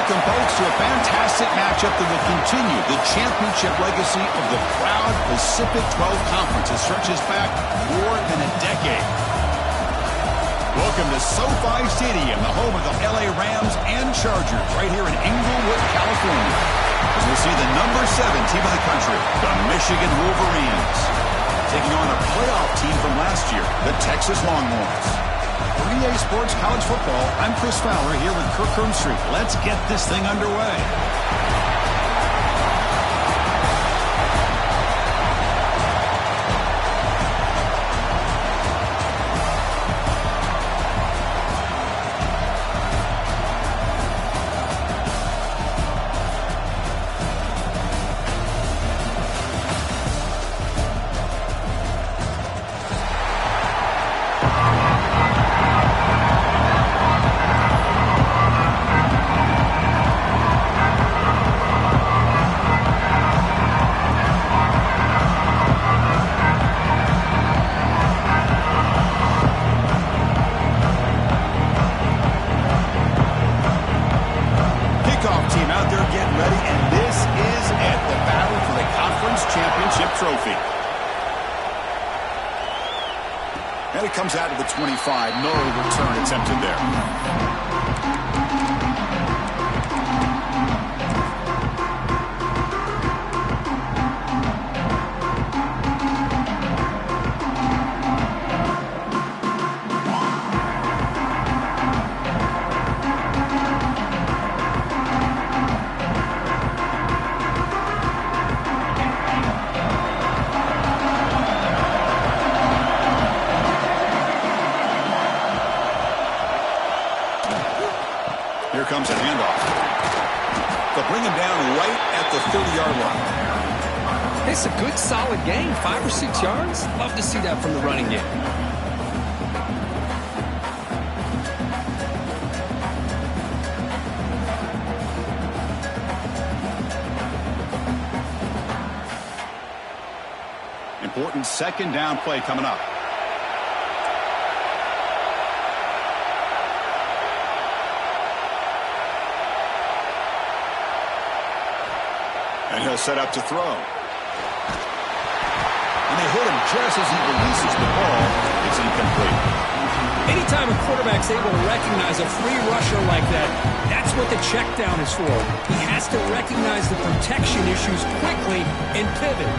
Welcome, folks, to a fantastic matchup that will continue the championship legacy of the proud Pacific 12 Conference that stretches back more than a decade. Welcome to SoFi Stadium, the home of the LA Rams and Chargers, right here in Inglewood, California, as we see the number 7 team in the country, the Michigan Wolverines, taking on a playoff team from last year, the Texas Longhorns. For EA Sports College Football, I'm Chris Fowler here with Kirk Herbstreit. Let's get this thing underway. And it comes out of the 25. No return attempted there. Here comes a handoff. They'll bring him down right at the 30-yard line. It's a good, solid gain. 5 or 6 yards. Love to see that from the running game. Important second down play coming up. And he'll set up to throw. And they hit him just as he releases the ball. It's incomplete. Anytime a quarterback's able to recognize a free rusher like that, that's what the check down is for. He has to recognize the protection issues quickly and pivot.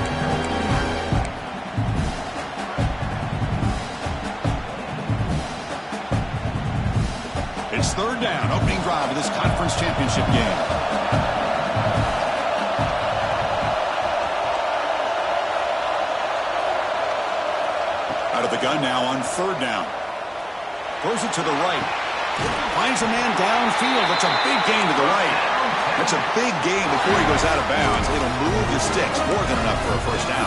It's third down, opening drive of this conference championship game. Out of the gun now on third down. Throws it to the right. Finds a man downfield. That's a big gain to the right. That's a big gain before he goes out of bounds. It'll move the sticks more than enough for a first down.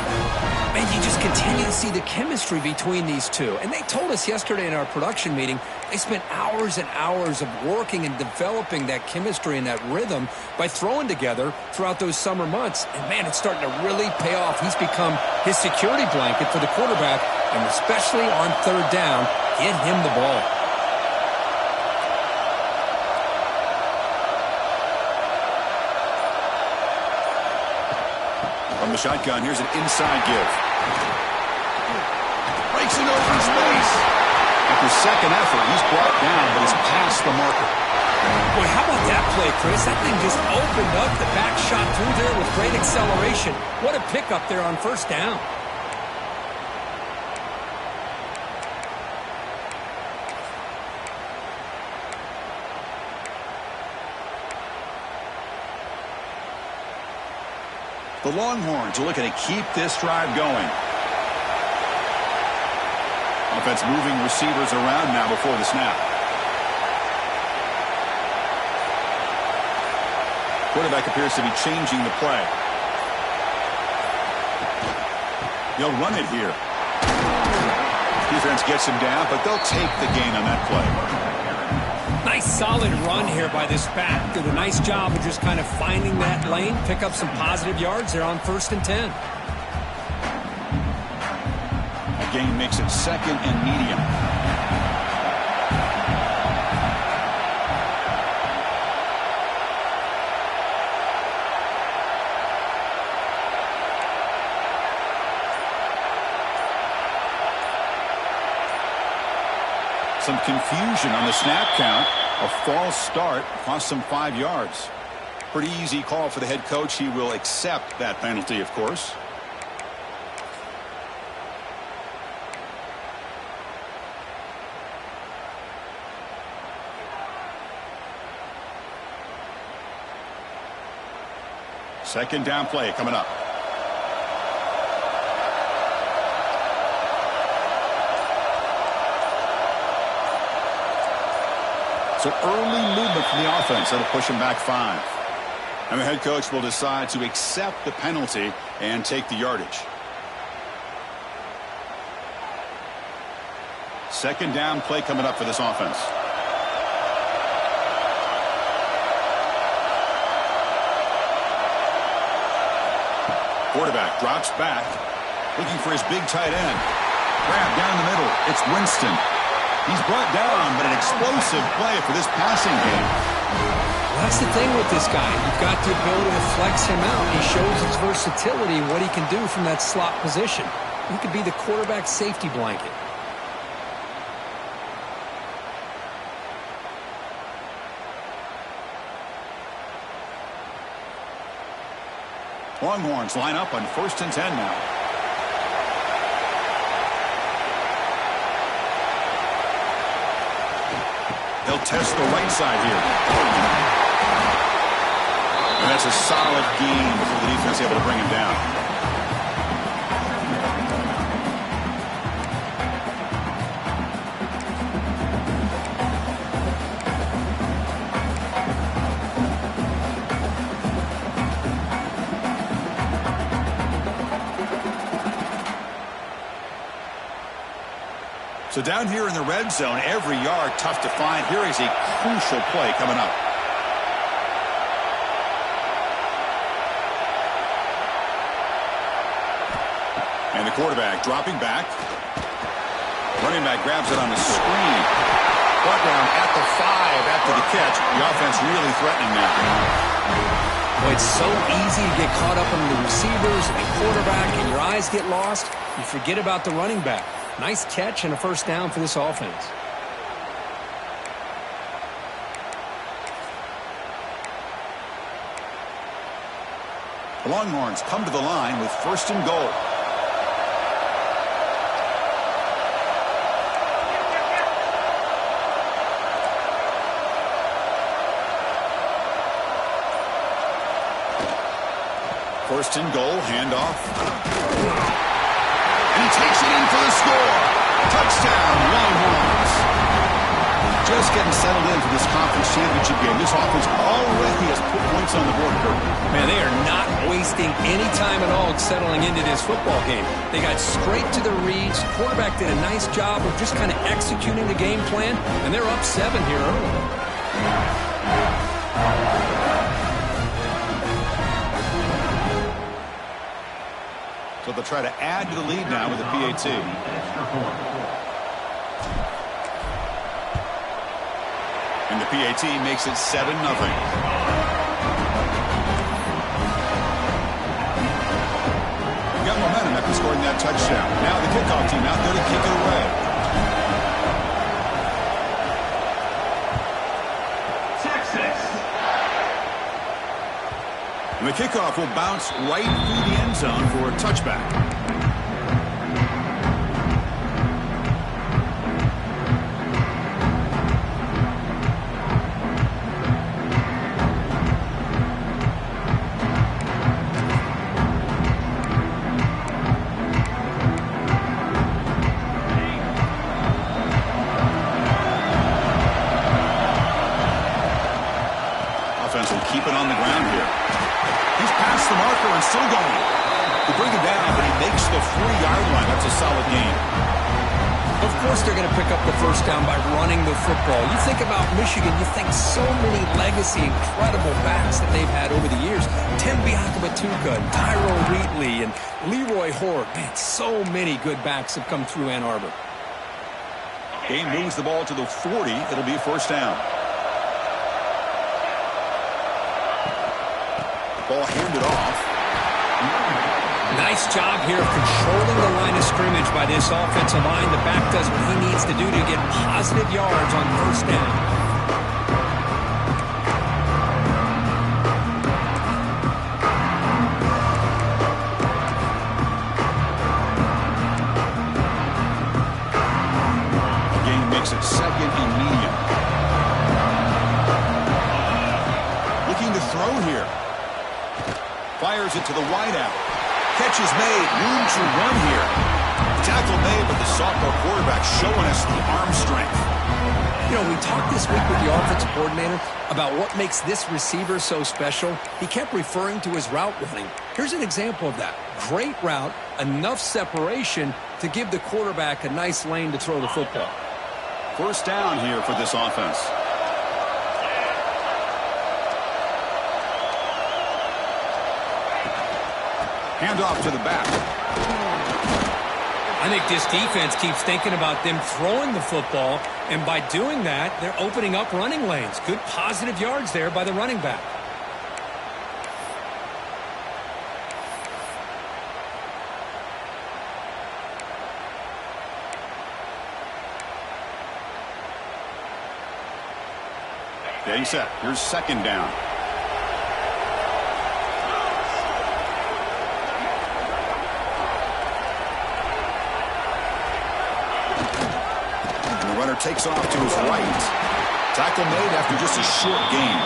Man, you just continue to see the chemistry between these two. And they told us yesterday in our production meeting, they spent hours and hours of working and developing that chemistry and that rhythm by throwing together throughout those summer months. And, man, it's starting to really pay off. He's become his security blanket for the quarterback, and especially on third down, get him the ball. From the shotgun, here's an inside give. Breaks it open space. After second effort, he's brought down, but he's past the marker. Boy, how about that play, Chris? That thing just opened up. The back shot through there with great acceleration. What a pickup there on first down. The Longhorns are looking to keep this drive going. Offense moving receivers around now before the snap. Quarterback appears to be changing the play. They'll run it here. Defense gets him down, but they'll take the gain on that play. Nice solid run here by this back. Did a nice job of just kind of finding that lane, pick up some positive yards there on 1st and 10. A gain makes it second and medium. Some confusion on the snap count. A false start cost some 5 yards. Pretty easy call for the head coach. He will accept that penalty, of course. Second down play coming up. So early movement from the offense. That'll push him back 5. And the head coach will decide to accept the penalty and take the yardage. Second down play coming up for this offense. Quarterback drops back, looking for his big tight end. Grab down the middle. It's Winston. He's brought down, but an explosive play for this passing game. Well, that's the thing with this guy. You've got the ability to flex him out. He shows his versatility and what he can do from that slot position. He could be the quarterback's safety blanket. Longhorns line up on 1st and 10 now. He'll test the right side here. And that's a solid gain before the defense able to bring him down. So down here in the red zone, every yard tough to find. Here is a crucial play coming up. And the quarterback dropping back. Running back grabs it on the screen. Brought down at the 5 after the catch. The offense really threatening now. Well, it's so easy to get caught up on the receivers and the quarterback, and your eyes get lost. You forget about the running back. Nice catch and a first down for this offense. The Longhorns come to the line with 1st and goal. First and goal, handoff. And he takes it in for the score. Touchdown, Longhorns. Just getting settled in for this conference championship game. This offense already has put points on the board. Man, they are not wasting any time at all settling into this football game. They got straight to the reads. Quarterback did a nice job of just kind of executing the game plan, and they're up 7 here early. So they'll try to add to the lead now with a PAT. And the PAT makes it 7-0. They've got momentum after scoring that touchdown. Now the kickoff team out there to kick it away. And the kickoff will bounce right through the end zone for a touchback. Offense will keep it on the ground here. He's past the marker and still going. To bring him down, but he makes the 3-yard line. That's a solid gain. Of course they're going to pick up the first down by running the football. You think about Michigan, you think so many legacy, incredible backs that they've had over the years. Tim Biakabatuka, Tyrone Wheatley, and Leroy Horde. Man, so many good backs have come through Ann Arbor. Game moves the ball to the 40. It'll be a first down. Ball handed off. Nice job here of controlling the line of scrimmage by this offensive line. The back does what he needs to do to get positive yards on first down. Second and medium. Looking to throw here. Fires it to the wideout. Catch is made. Room to run here. Tackle made, but the sophomore quarterback showing us the arm strength. You know, we talked this week with the offensive coordinator about what makes this receiver so special. He kept referring to his route running. Here's an example of that. Great route, enough separation to give the quarterback a nice lane to throw the football. First down here for this offense. Handoff to the back. I think this defense keeps thinking about them throwing the football, and by doing that, they're opening up running lanes. Good positive yards there by the running back. Getting set. Here's second down. And the runner takes off to his right. Tackle made after just a short gain.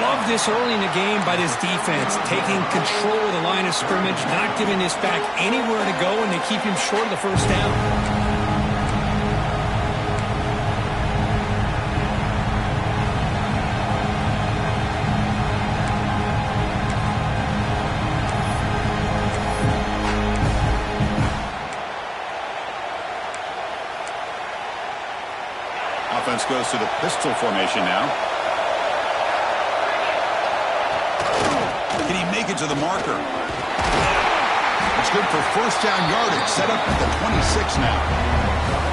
Love this early in the game by this defense, taking control of the line of scrimmage, not giving this back anywhere to go, and they keep him short of the first down. Offense goes to the pistol formation now. Can he make it to the marker? It's good for first down yardage. Set up at the 26 now.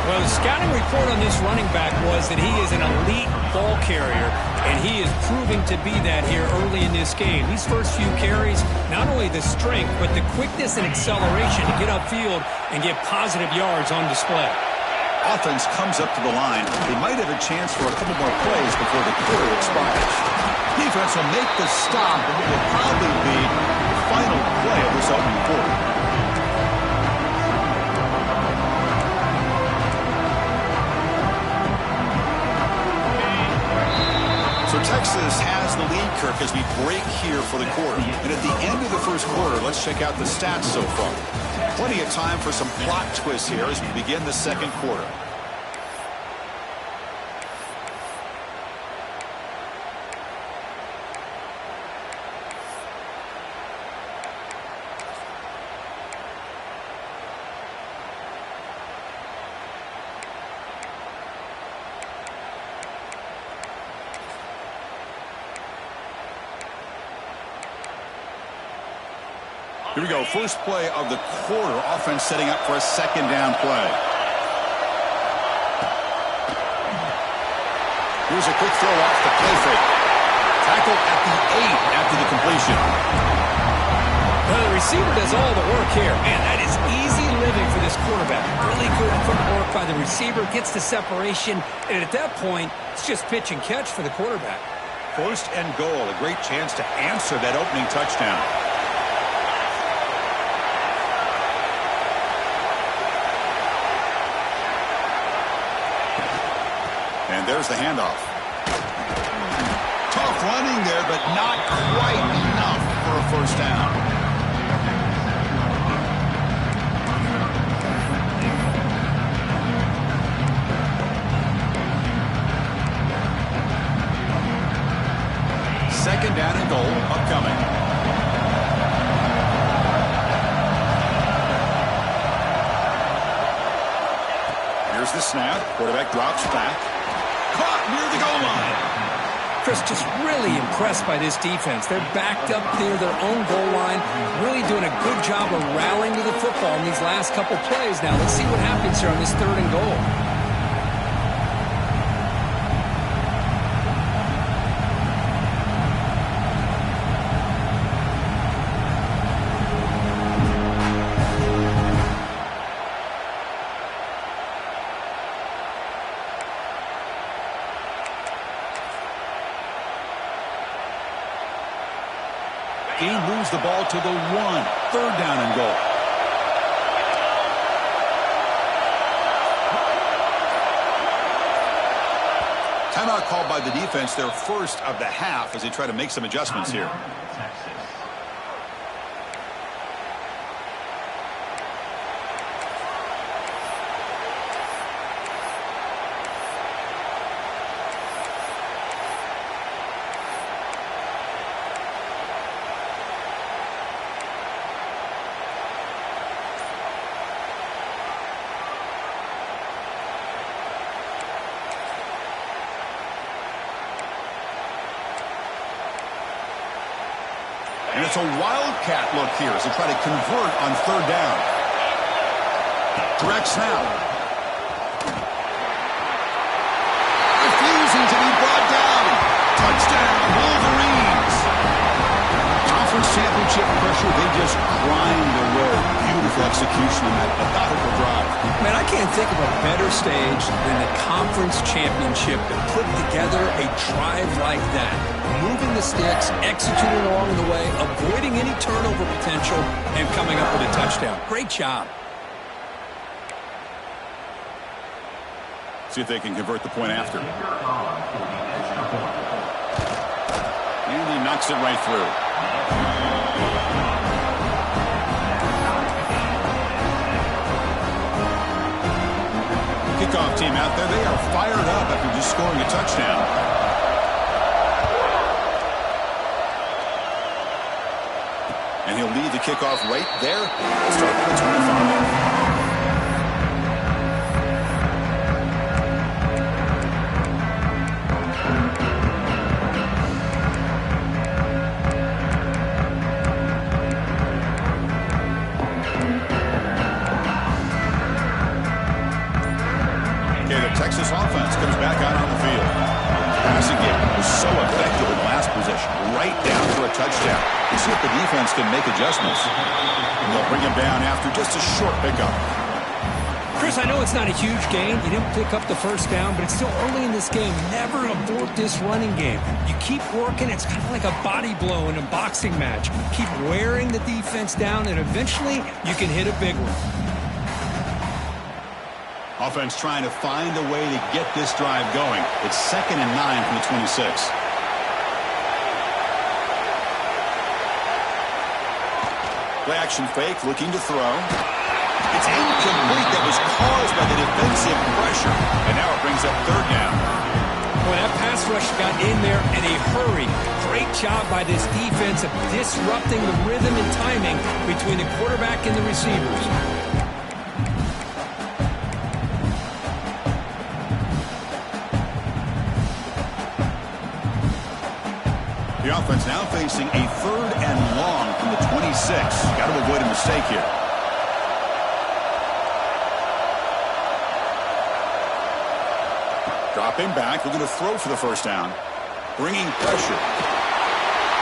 Well, the scouting report on this running back was that he is an elite ball carrier, and he is proving to be that here early in this game. These first few carries, not only the strength, but the quickness and acceleration to get upfield and get positive yards on display. Offense comes up to the line. They might have a chance for a couple more plays before the quarter expires. Defense will make the stop, and it will probably be the final play of this opening quarter. So Texas has the lead, Kirk, as we break here for the quarter. And at the end of the first quarter, let's check out the stats so far. Plenty of time for some plot twists here as we begin the second quarter. Here we go. First play of the quarter. Offense setting up for a second down play. Here's a quick throw off the play fake. Tackle at the 8 after the completion. Well, the receiver does all the work here. Man, that is easy living for this quarterback. Really good footwork by the receiver. Gets the separation. And at that point, it's just pitch and catch for the quarterback. First and goal. A great chance to answer that opening touchdown. And there's the handoff. Tough running there, but not quite enough for a first down. Second down and goal upcoming. Here's the snap. Quarterback drops back. Caught near the goal line. Chris, just really impressed by this defense. They're backed up near their own goal line, really doing a good job of rallying to the football in these last couple plays. Now, let's see what happens here on this third and goal. Gain moves the ball to the 1. Third down and goal. Timeout called by the defense, their first of the half, as they try to make some adjustments here. And it's a wildcat look here as they try to convert on third down. Direct snap. Refusing to be brought down. Touchdown, Wolverines. Conference championship pressure, they just grind away. Beautiful execution on that methodical drive. Man, I can't think of a better stage than the conference championship to put together a drive like that. Moving the sticks, executing along the way, avoiding any turnover potential, and coming up with a touchdown. Great job. See if they can convert the point after. And he knocks it right through. Kickoff team out there, they are fired up after just scoring a touchdown. And he'll lead the kickoff right there. Start with the 25. Okay, the Texas offense comes back out on the field. Passing game was so effective in the last possession, right down for a touchdown. You see if the defense can make adjustments. And they'll bring him down after just a short pickup. Chris, I know it's not a huge gain. You didn't pick up the first down, but it's still early in this game. Never abort this running game. You keep working. It's kind of like a body blow in a boxing match. Keep wearing the defense down, and eventually you can hit a big one. Offense trying to find a way to get this drive going. It's 2nd and 9 from the 26. Play action fake, looking to throw. It's incomplete. That was caused by the defensive pressure. And now it brings up third down. Well, that pass rush got in there in a hurry. Great job by this defense of disrupting the rhythm and timing between the quarterback and the receivers. The offense now facing a 3rd and long from the 26. Got to avoid a mistake here. Dropping back, looking to throw for the first down. Bringing pressure.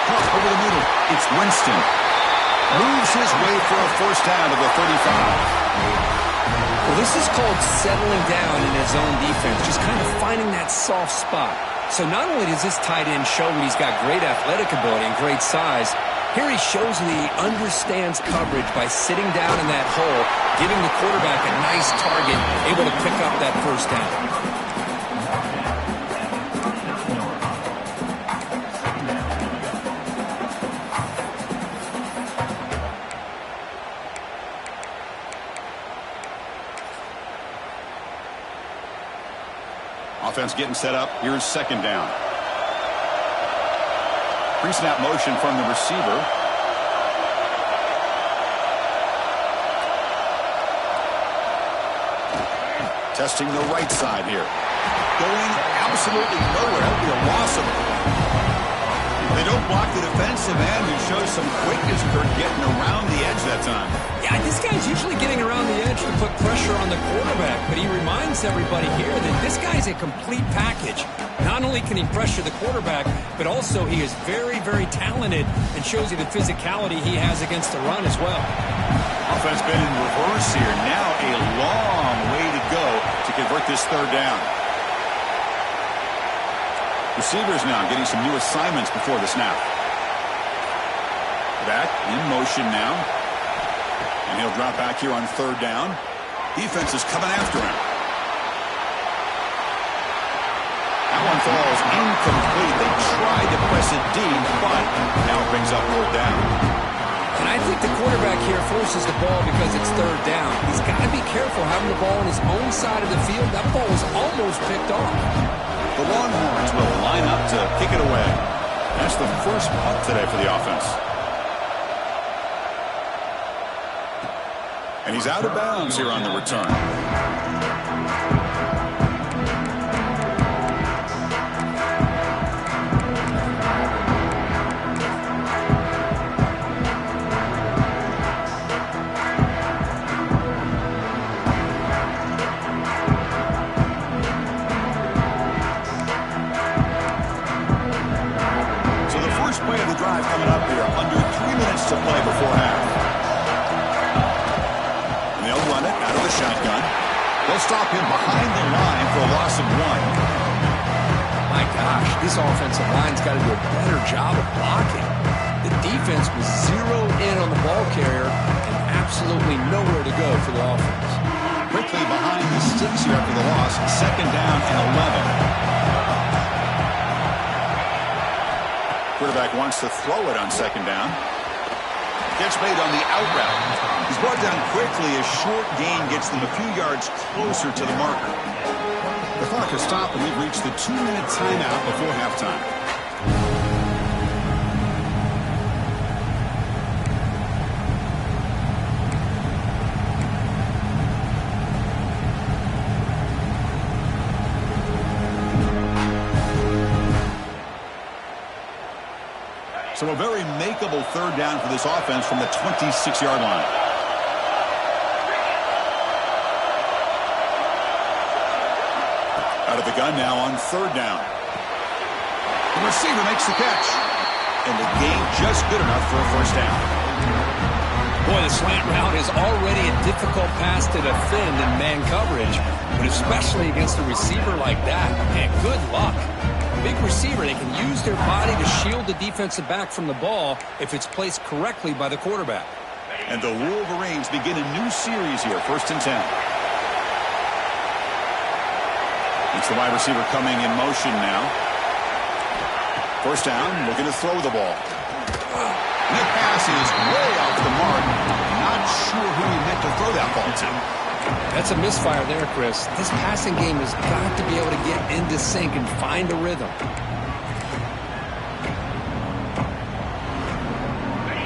Caught over the middle. It's Winston. Moves his way for a first down to the 35. Well, this is called settling down in his own defense, just kind of finding that soft spot. So not only does this tight end show that he's got great athletic ability and great size, here he shows that he understands coverage by sitting down in that hole, giving the quarterback a nice target, able to pick up that first down. Offense getting set up. Here's 2nd down. Pre-snap motion from the receiver. Testing the right side here. Going absolutely nowhere. That'll be a loss of it. They don't block the defensive end, who shows some quickness for getting around the edge that time. Yeah, this guy's usually getting around the edge to put pressure on the quarterback, but he reminds everybody here that this guy's a complete package. Not only can he pressure the quarterback, but also he is very, very talented and shows you the physicality he has against the run as well. Offense been in reverse here. Now a long way to go to convert this third down. Receivers now getting some new assignments before the snap. Back in motion now. And he'll drop back here on third down. Defense is coming after him. That one falls incomplete. They tried to press it deep, but now it brings up third down. And I think the quarterback here forces the ball because it's third down. He's got to be careful having the ball on his own side of the field. That ball was almost picked off. The Longhorns will line up to kick it away. That's the first punt today for the offense. And he's out of bounds here on the return. So the first play of the drive coming up here. Under 3 minutes to play before half. Run it out of the shotgun. They'll stop him behind the line for a loss of 1. My gosh, this offensive line's got to do a better job of blocking. The defense was zeroed in on the ball carrier and absolutely nowhere to go for the offense. Quickly behind the sticks here after the loss. Second down and 11. Quarterback wants to throw it on second down. Catch made on the out route. He's brought down quickly as short gain gets them a few yards closer to the marker. The clock has stopped and we've reached the 2-minute timeout before halftime. So a very makeable third down for this offense from the 26-yard line. Out of the gun now on third down. The receiver makes the catch. And the gain just good enough for a first down. Boy, the slant route is already a difficult pass to defend in man coverage, but especially against a receiver like that. Man, good luck. Big receiver, they can use their body to shield the defensive back from the ball if it's placed correctly by the quarterback. And the Wolverines begin a new series here, 1st and 10. It's the wide receiver coming in motion now. First down, looking to throw the ball. And that pass is way off the mark. Not sure who he meant to throw that ball to. That's a misfire there, Chris. This passing game has got to be able to get into sync and find a rhythm.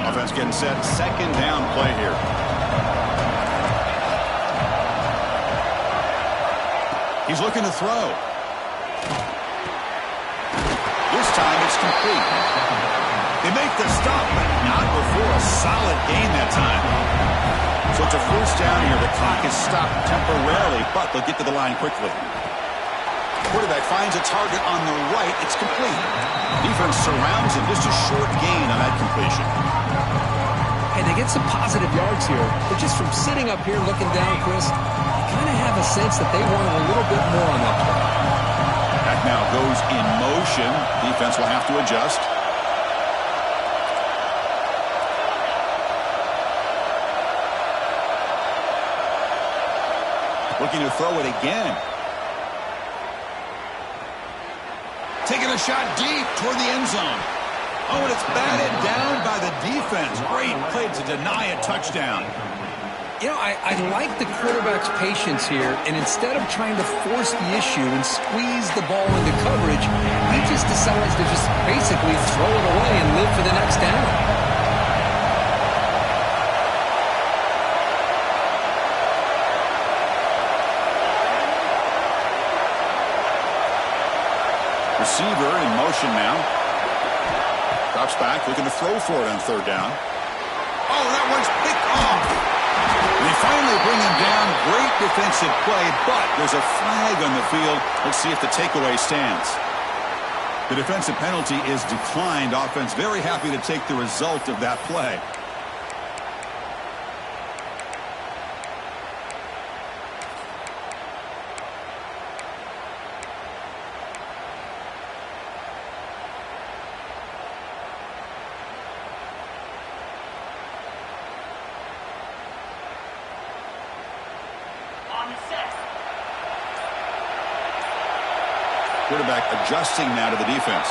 Offense getting set. Second down play here. He's looking to throw. This time it's complete. They make the stop, but not before a solid gain that time. So it's a first down here. The clock is stopped temporarily, but they'll get to the line quickly. Quarterback finds a target on the right. It's complete. Defense surrounds him. Just a short gain on that completion. Hey, they get some positive yards here, but just from sitting up here looking down, Chris, you kind of have a sense that they wanted a little bit more on that play. Back now goes in motion. Defense will have to adjust. Looking to throw it again. Taking a shot deep toward the end zone. Oh, and it's batted down by the defense. Great play to deny a touchdown. You know, I like the quarterback's patience here, and instead of trying to force the issue and squeeze the ball into coverage, he just decides to just basically throw it away and live for the next down. Receiver in motion now. Drops back, looking to throw for it on third down. Oh, that one's picked off. And they finally bring him down. Great defensive play, but there's a flag on the field. Let's see if the takeaway stands. The defensive penalty is declined. Offense very happy to take the result of that play. Quarterback adjusting now to the defense.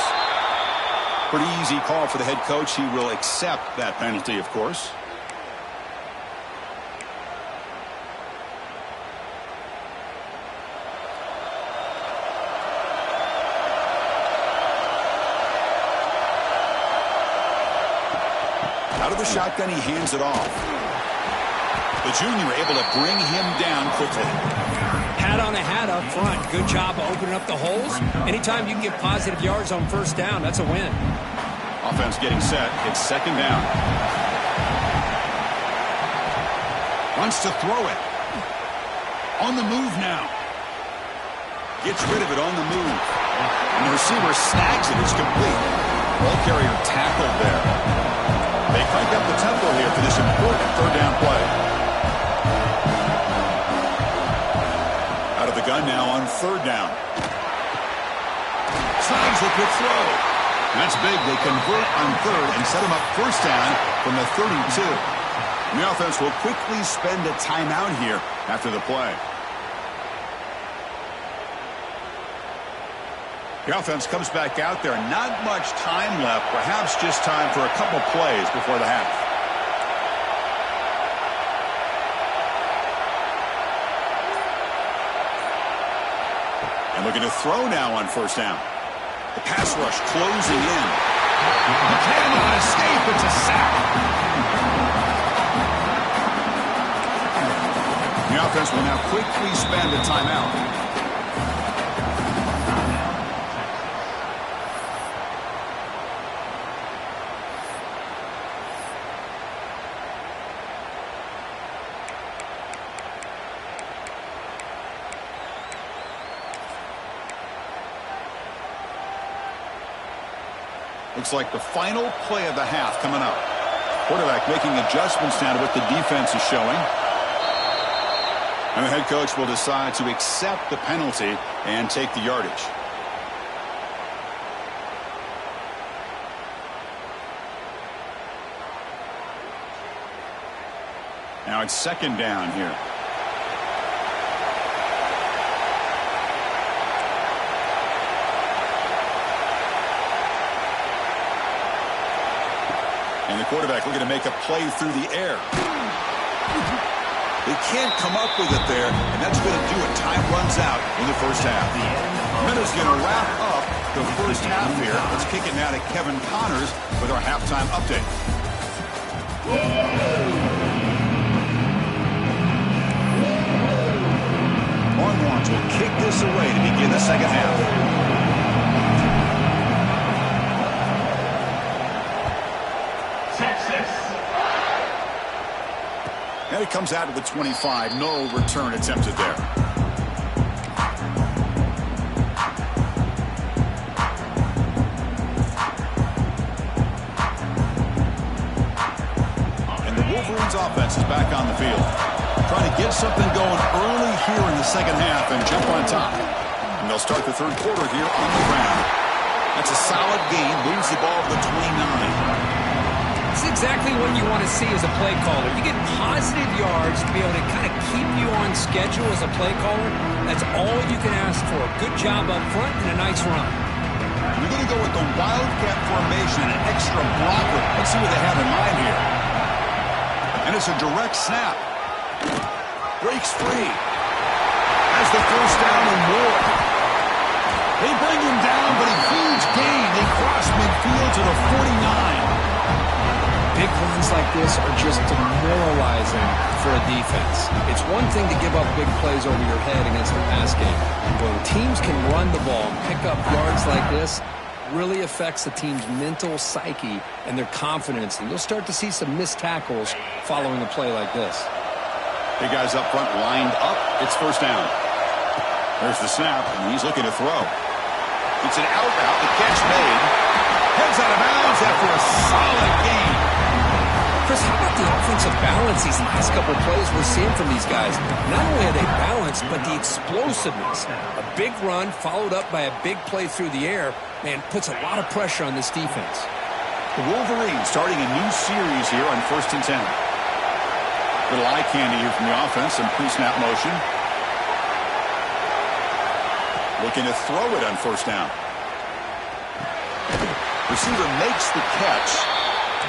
Pretty easy call for the head coach. He will accept that penalty, of course. Out of the shotgun, he hands it off. The junior able to bring him down quickly. Hat on a hat up front. Good job of opening up the holes. Anytime you can get positive yards on first down, that's a win. Offense getting set. It's second down. Wants to throw it. On the move now. Gets rid of it on the move. And the receiver snags it. It's complete. Ball carrier tackled there. They crank up the tempo here for this important third down play. Out of the gun now on third down. Slides a good throw. That's big. They convert on third and set him up first down from the 32. And the offense will quickly spend a timeout here after the play. The offense comes back out there. Not much time left. Perhaps just time for a couple plays before the half. And looking to throw now on first down. The pass rush closing in. The cannot escape. It's a sack. The offense will now quickly spend a timeout. Looks like the final play of the half coming up. Quarterback making adjustments now to what the defense is showing. And the head coach will decide to accept the penalty and take the yardage. Now it's second down here. And the quarterback looking to make a play through the air. They can't come up with it there, and that's going to do it. Time runs out in the first half. Minutes going to wrap up the first half here. Let's kick it now to Kevin Connors with our halftime update. Longhorns will kick this away to begin the second half. And it comes out of the 25. No return attempted there. And the Wolverines offense is back on the field. Trying to get something going early here in the second half and jump on top. And they'll start the third quarter here on the ground. That's a solid gain. Moves the ball to the 29. It's exactly what you want to see as a play caller. You get positive yards to be able to kind of keep you on schedule as a play caller. That's all you can ask for. Good job up front and a nice run. We're going to go with the Wildcat formation, an extra blocker. Let's see what they have in mind here. And it's a direct snap. Breaks free. Has the first down and more. They bring him down, but a huge gain. They cross midfield to the 49. Big runs like this are just demoralizing for a defense. It's one thing to give up big plays over your head against the pass game. When teams can run the ball and pick up yards like this, really affects the team's mental psyche and their confidence. And you'll start to see some missed tackles following a play like this. Big guys up front lined up. It's first down. There's the snap, and he's looking to throw. It's an out route. The catch made. Heads out of bounds after a solid gain. Chris, how about the offensive balance these last couple of plays we're seeing from these guys? Not only are they balanced, but the explosiveness. A big run followed up by a big play through the air, man, puts a lot of pressure on this defense. The Wolverines starting a new series here on 1st and 10. Little eye candy here from the offense, some pre-snap motion. Looking to throw it on first down. Receiver makes the catch.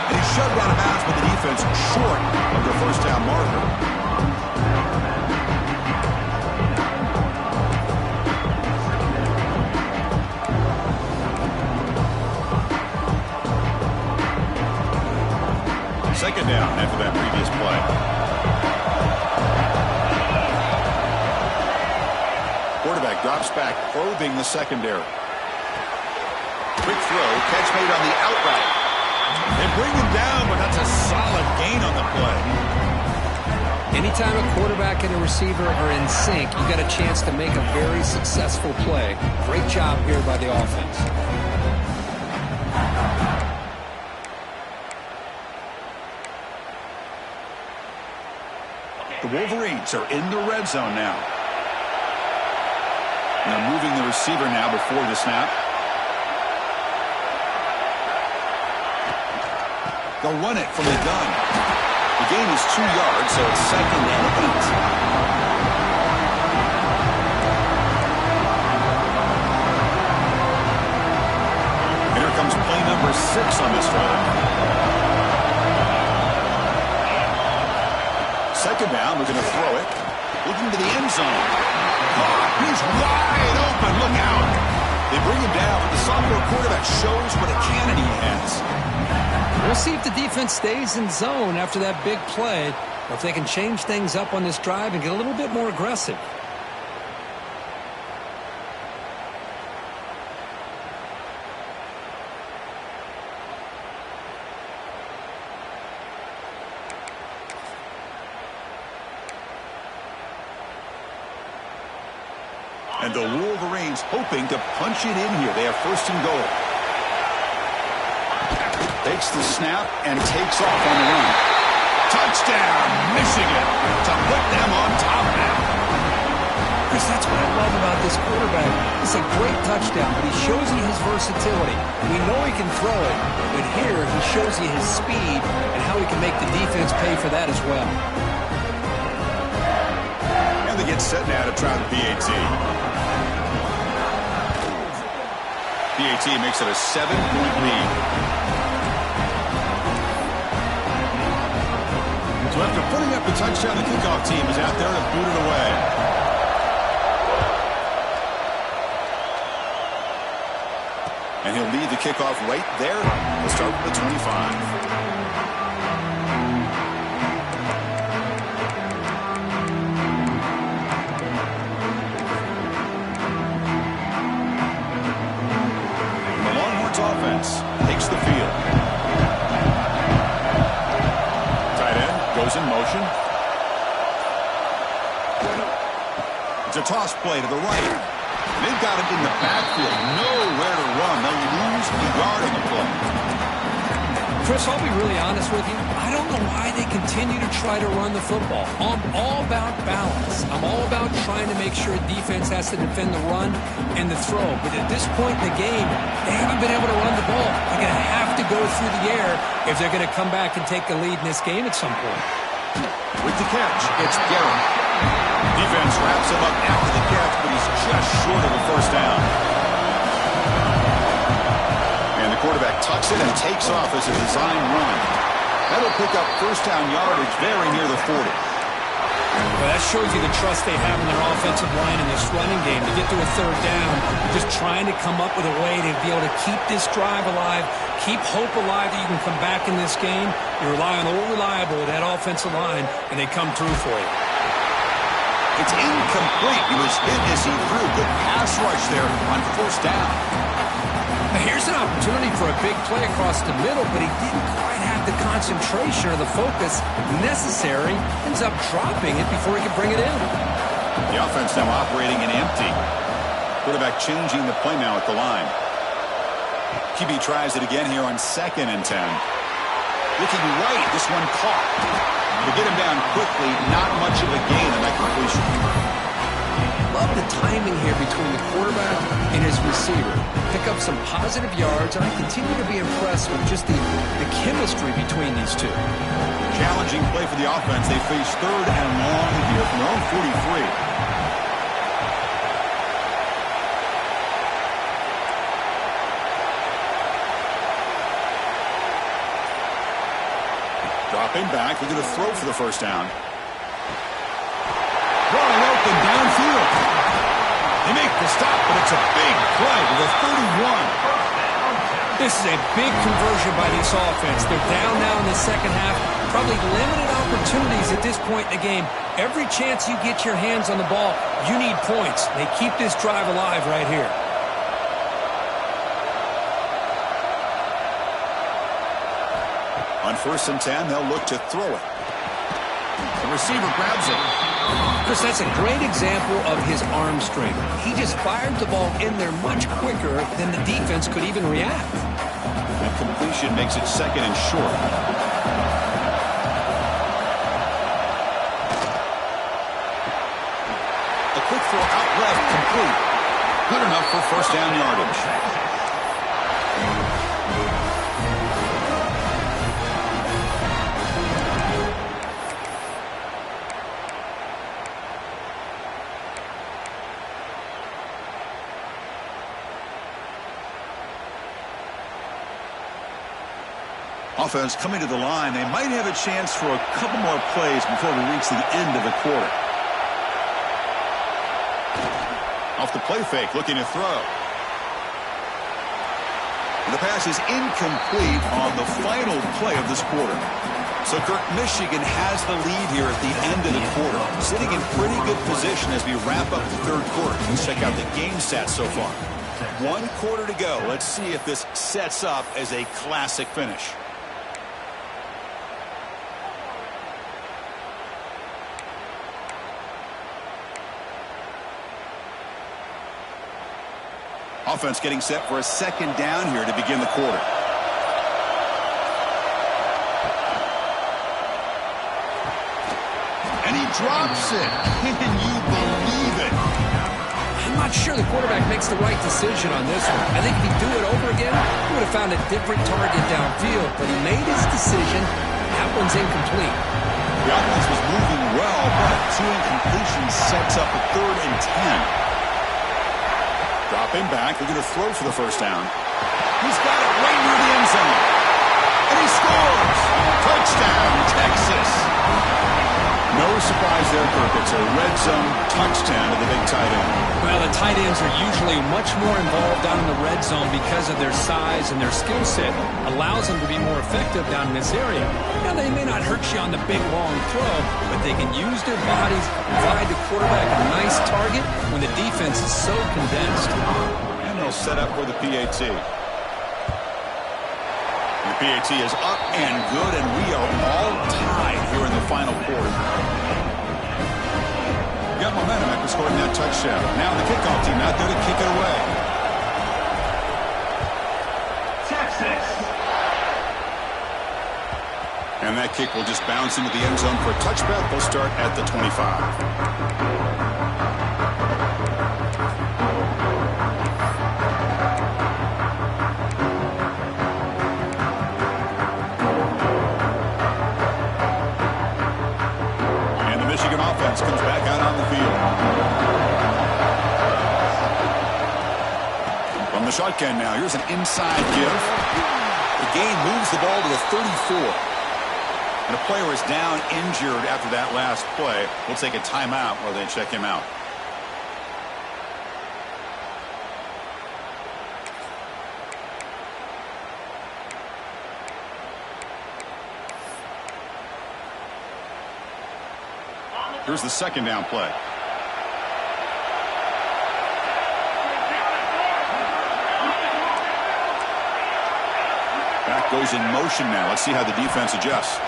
And he's shoved out of bounds with the defense short of the first down marker. Second down after that previous play. Quarterback drops back, probing the secondary. Quick throw, catch made on the out route. They bring him down, but that's a solid gain on the play. Anytime a quarterback and a receiver are in sync, you got a chance to make a very successful play. Great job here by the offense. The Wolverines are in the red zone now. And they're moving the receiver now before the snap. They'll run it from the gun. The gain is 2 yards, so it's 2nd and 8. And here comes play number 6 on this drive. Second down, we're going to throw it. Looking to the end zone. He's wide open. Look out. They bring him down, but the sophomore quarterback shows what a cannon he has. We'll see if the defense stays in zone after that big play, or if they can change things up on this drive and get a little bit more aggressive. And the Wolverines hoping to punch it in here. They have 1st and goal. Takes the snap and takes off on the run. Touchdown, Michigan, to put them on top now. Chris, that's what I love about this quarterback. It's a great touchdown, but he shows you his versatility. We know he can throw it, but here he shows you his speed and how he can make the defense pay for that as well. And they get set now to try the PAT. PAT makes it a 7-point lead. So after putting up the touchdown, the kickoff team is out there to boot it away. And he'll lead the kickoff right there. We'll start with the 25. Offense takes the field. Tight end goes in motion. It's a toss play to the right. They've got him in the backfield. Nowhere to run. They'll lose the yard on the play. Chris, I'll be really honest with you. I don't know why they continue to try to run the football. I'm all about balance. I'm all about trying to make sure defense has to defend the run and the throw. But at this point in the game, they haven't been able to run the ball. They're going to have to go through the air if they're going to come back and take the lead in this game at some point. With the catch, it's Garrett. Defense wraps him up after the catch, but he's just short of the first down. And the quarterback tucks it and takes off as a design run. That'll pick up first down yardage very near the 40. Well, that shows you the trust they have in their offensive line in this running game. To get to a third down, just trying to come up with a way to be able to keep this drive alive, keep hope alive that you can come back in this game. You rely on Old Reliable, that offensive line, and they come through for you. It's incomplete. He was hit as he threw. Good pass rush there on first down. Now here's an opportunity for a big play across the middle, but he didn't quite have the concentration or the focus necessary. Ends up dropping it before he could bring it in. The offense now operating in empty. Quarterback changing the play now at the line. QB tries it again here on 2nd and 10. Looking right, this one caught. To get him down quickly, not much of a gain on that completion. Love the timing here between the quarterback and his receiver. Pick up some positive yards, and I continue to be impressed with just the chemistry between these two. Challenging play for the offense. They face 3rd and long here from their own 43. Dropping back, looking to throw for the first down. Wide open downfield. They make the stop, but it's a big play to the 31. This is a big conversion by this offense. They're down now in the second half. Probably limited opportunities at this point in the game. Every chance you get your hands on the ball, you need points. They keep this drive alive right here. On 1st and 10, they'll look to throw it. The receiver grabs it. Chris, that's a great example of his arm strength. He just fired the ball in there much quicker than the defense could even react. That completion makes it 2nd and short. A quick throw out left, complete. Good enough for first down yardage. Offense coming to the line. They might have a chance for a couple more plays before we reach the end of the quarter. Off the play fake, looking to throw. The pass is incomplete on the final play of this quarter. So, Kirk, Michigan has the lead here at the end of the quarter. Sitting in pretty good position as we wrap up the third quarter. Let's check out the game stats so far. 1 quarter to go. Let's see if this sets up as a classic finish. Offense getting set for a second down here to begin the quarter. And he drops it. Can you believe it? I'm not sure the quarterback makes the right decision on this one. I think if he'd do it over again, he would have found a different target downfield. But he made his decision. That one's incomplete. The offense was moving well, but 2 incompletions sets up a 3rd and 10. Dropping back, looking to throw for the first down. He's got it right near the end zone. And he scores! Touchdown, Texas! No surprise there, Kirk. It's a red zone touchdown to the big tight end. Well, the tight ends are usually much more involved down in the red zone because of their size and their skill set. Allows them to be more effective down in this area. Now, they may not hurt you on the big, long throw, but they can use their bodies to provide the quarterback a nice target when the defense is so condensed. And they'll set up for the PAT. The PAT is up and good, and we are all tied here in the final quarter. Got momentum after scoring that touchdown. Now the kickoff team out there to kick it away. Texas. And that kick will just bounce into the end zone for a touchback. They'll start at the 25. Comes back out on the field. From the shotgun now, here's an inside give. The gain moves the ball to the 34. And a player is down injured after that last play. We'll take a timeout while they check him out. Here's the second down play. Back goes in motion now. Let's see how the defense adjusts.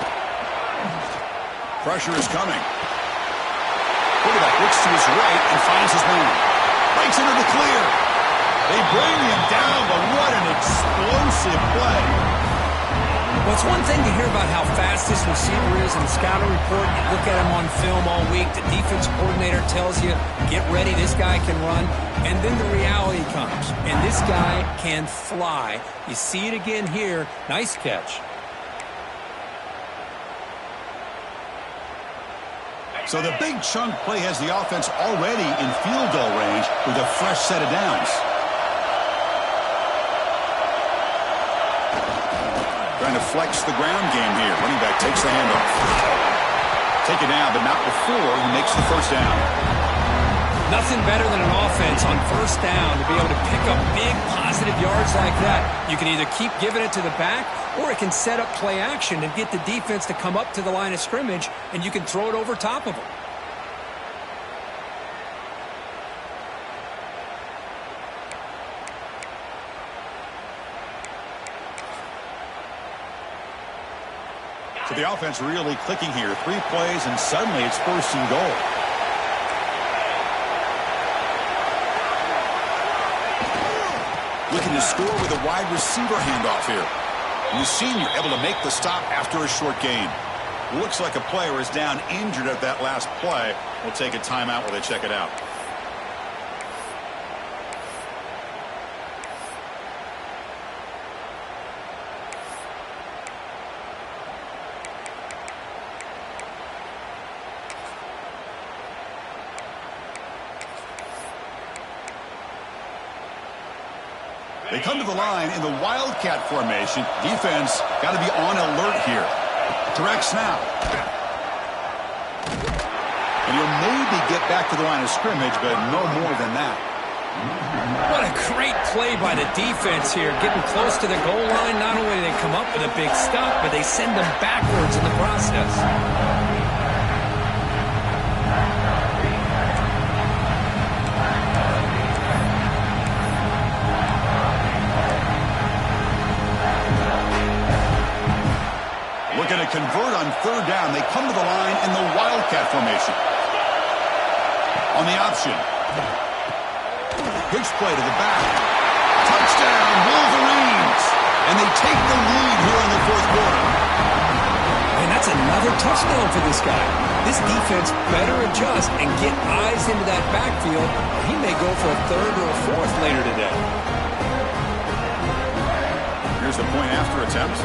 Pressure is coming. Quarterback looks to his right and finds his man. Breaks into the clear. They bring him down, but what an explosive play. Well, it's one thing to hear about how fast this receiver is in the scouting report. You look at him on film all week. The defense coordinator tells you, get ready, this guy can run. And then the reality comes. And this guy can fly. You see it again here. Nice catch. So the big chunk play has the offense already in field goal range with a fresh set of downs. Trying to flex the ground game here. Running back takes the handoff. Taken down, but not before he makes the first down. Nothing better than an offense on first down to be able to pick up big positive yards like that. You can either keep giving it to the back, or it can set up play action and get the defense to come up to the line of scrimmage, and you can throw it over top of them. So the offense really clicking here. 3 plays, and suddenly it's first and goal. Looking to score with a wide receiver handoff here. And the senior able to make the stop after a short gain. Looks like a player is down injured at that last play. We'll take a timeout while they check it out. They come to the line in the Wildcat formation. Defense got to be on alert here. Direct snap. And he'll maybe get back to the line of scrimmage, but no more than that. What a great play by the defense here. Getting close to the goal line, not only do they come up with a big stop, but they send them backwards in the process. Going to convert on third down. They come to the line in the Wildcat formation. On the option. Pitch play to the back. Touchdown, Wolverines! And they take the lead here in the fourth quarter. And that's another touchdown for this guy. This defense better adjust and get eyes into that backfield. He may go for a third or a fourth later today. Here's the point after attempt.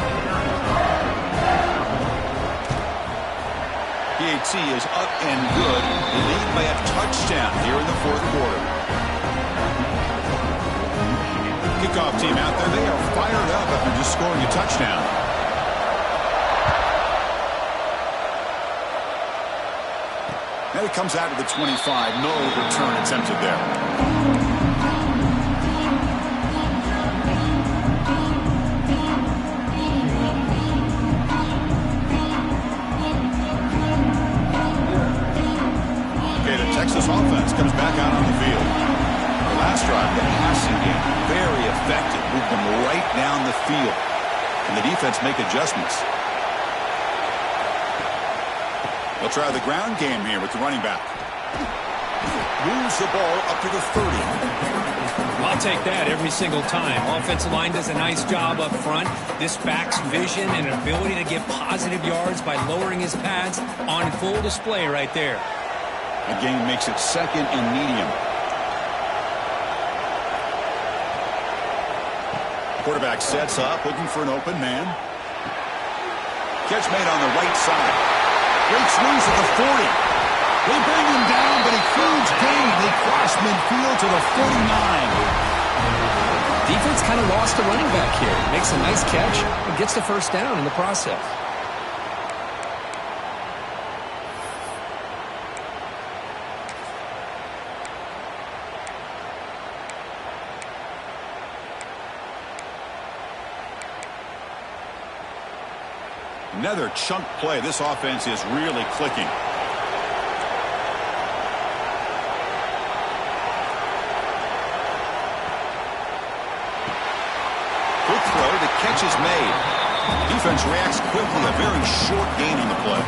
PAT is up and good. They lead by a touchdown here in the fourth quarter. Kickoff team out there. They are fired up after just scoring a touchdown. And it comes out to the 25. No return attempted there. Texas offense comes back out on the field. The last drive, the passing game, very effective. Moved them right down the field. And the defense make adjustments. They'll try the ground game here with the running back. Moves the ball up to the 30. I'll take that every single time. Offensive line does a nice job up front. This back's vision and ability to get positive yards by lowering his pads on full display right there. The game makes it second and medium. Quarterback sets up, looking for an open man. Catch made on the right side. Great swings at the 40. They bring him down, but he huge gain. They cross midfield to the 49. Defense kind of lost the running back here. Makes a nice catch and gets the first down in the process. Another chunk play. This offense is really clicking. Quick throw. The catch is made. Defense reacts quickly. A very short gain on the play.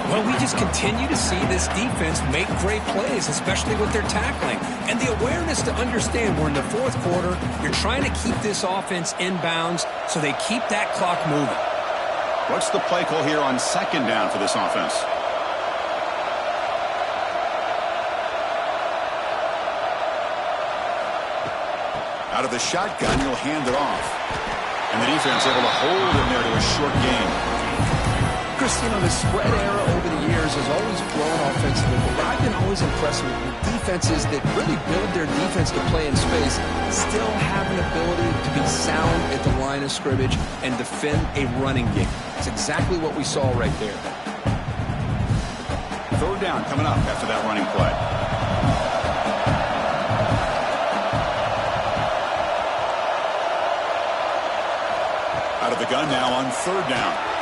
Well, we just continue to see this defense make great plays, especially with their tackling. And the awareness to understand we're in the fourth quarter. You're trying to keep this offense in bounds so they keep that clock moving. What's the play call here on second down for this offense? Out of the shotgun, he'll hand it off. And the defense able to hold him there to a short gain. Chris, you know, the spread era over the years Niners has always grown offensively, but what I've been always impressed with defenses that really build their defense to play in space still have an ability to be sound at the line of scrimmage and defend a running game. It's exactly what we saw right there. Third down coming up after that running play. Out of the gun now on third down.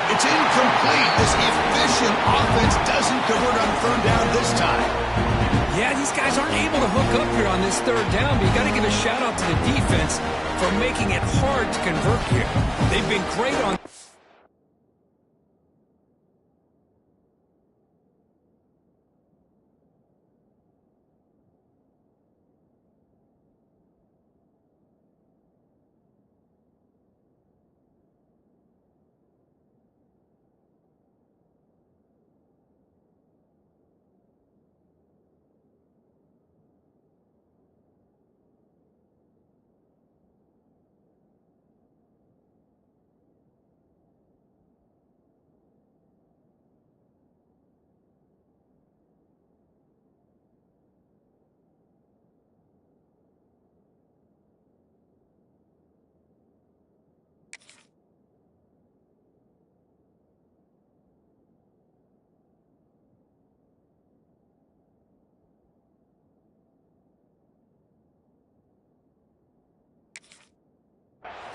It's incomplete. This efficient offense doesn't convert on third down this time. Yeah, these guys aren't able to hook up here on this third down, but you got to give a shout out to the defense for making it hard to convert here. They've been great on...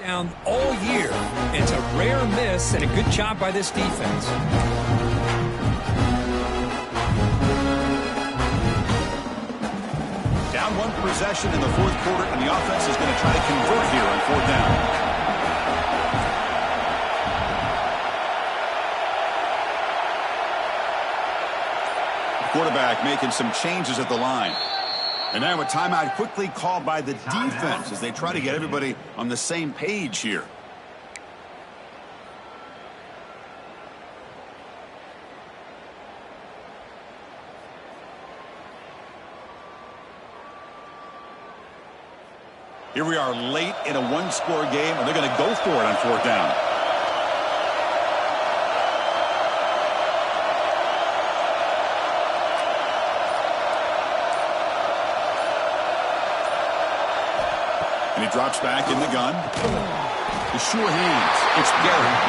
down all year. It's a rare miss and a good job by this defense. Down one possession in the fourth quarter, and the offense is going to try to convert here on fourth down. Quarterback making some changes at the line. And now a timeout quickly called by the defense as they try to get everybody on the same page here. Here we are late in a one-score game, and they're going to go for it on fourth down. And he drops back in the gun. The sure hands. It's Garrett.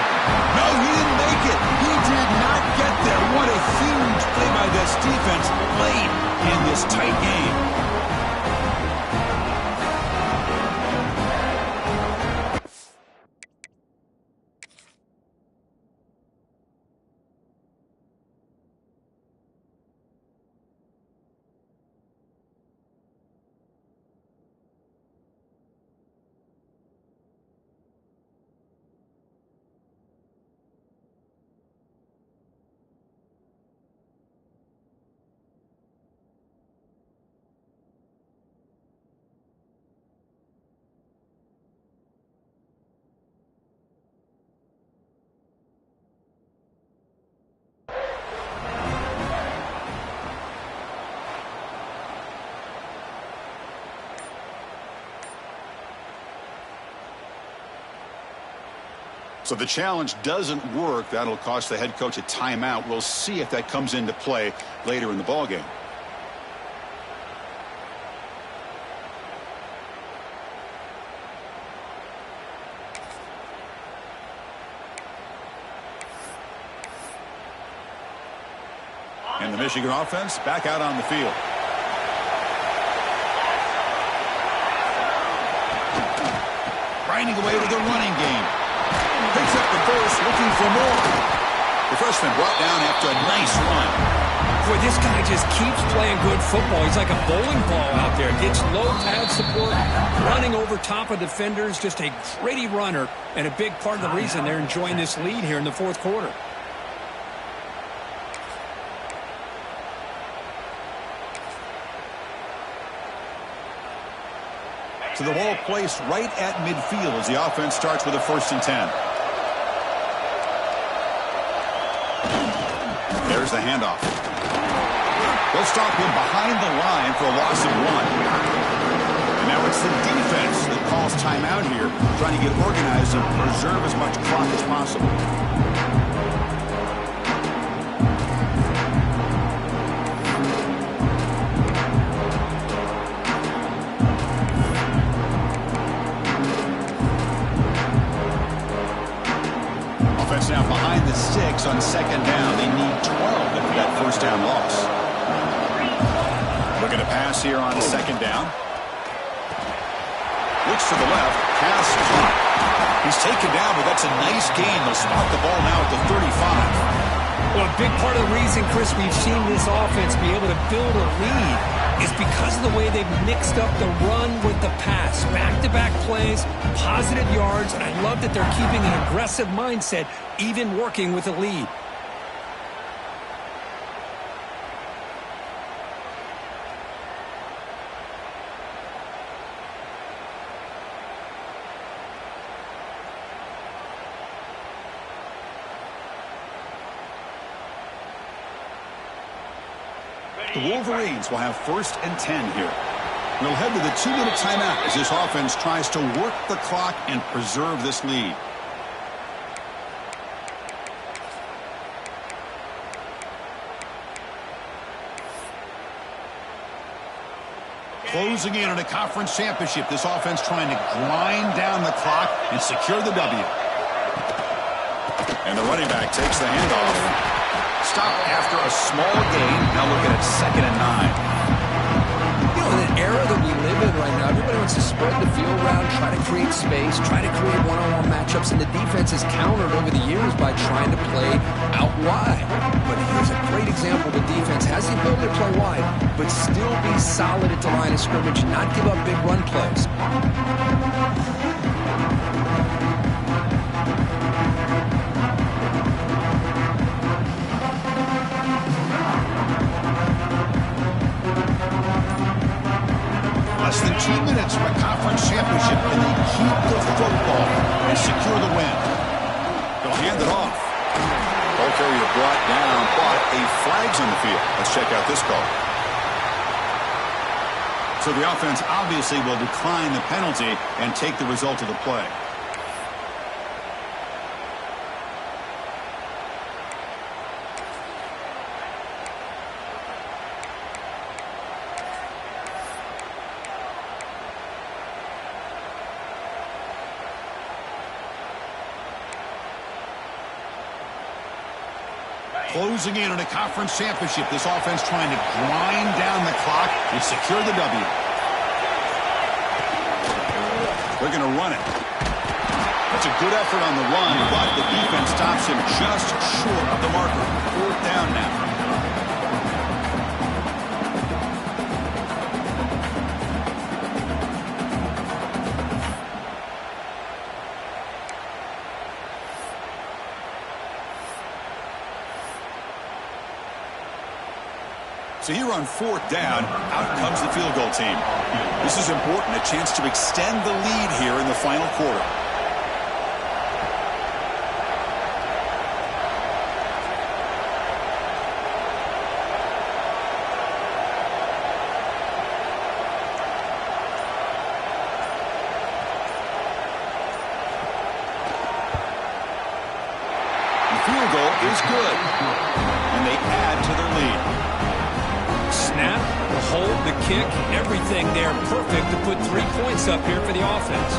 No, he didn't make it. He did not get there. What a huge play by this defense late in this tight game. So the challenge doesn't work. That'll cost the head coach a timeout. We'll see if that comes into play later in the ballgame. And the Michigan offense back out on the field. Grinding away with the running game. Picks up the first, looking for more. The freshman brought down after a nice run. Boy, this guy just keeps playing good football. He's like a bowling ball out there. Gets low pad support, running over top of defenders. Just a gritty runner, and a big part of the reason they're enjoying this lead here in the fourth quarter. So the ball placed right at midfield as the offense starts with a 1st and 10. There's the handoff. They'll stop him behind the line for a loss of 1. And now it's the defense that calls timeout here, trying to get organized and preserve as much clock as possible. to 6 on second down. They need 12 after that first down loss. Looking to pass here on second down. Looks to the left. Pass caught. He's taken down, but that's a nice gain. They'll spot the ball now at the 35. Well, a big part of the reason, Chris, we've seen this offense be able to build a lead is because of the way they've mixed up the run with the pass. Back-to-back plays, positive yards, and I love that they're keeping an aggressive mindset, even working with a lead. The Wolverines will have 1st and 10 here. They'll head to the 2-minute timeout as this offense tries to work the clock and preserve this lead. Closing in on a conference championship, this offense trying to grind down the clock and secure the W. And the running back takes the handoff. Stop after a small gain. Now looking at 2nd and 9. You know, in an era that we live in right now, everybody wants to spread the field around, try to create space, try to create one-on-one matchups, and the defense has countered over the years by trying to play out wide. But here's a great example. The defense has the ability to play wide, but still be solid at the line of scrimmage, not give up big run plays. Less than 2 minutes for a conference championship, and they keep the football and secure the win. They'll hand it off. Ball carrier brought down, but a flag's on the field. Let's check out this call. So the offense obviously will decline the penalty and take the result of the play. Closing in on a conference championship, this offense trying to grind down the clock and secure the W. They're going to run it. That's a good effort on the run, but the defense stops him just short of the marker. 4th down now. So here on 4th down, out comes the field goal team. This is important, a chance to extend the lead here in the final quarter. The field goal is good, and they add to their lead. Snap, the hold, the kick, everything there perfect to put 3 points up here for the offense.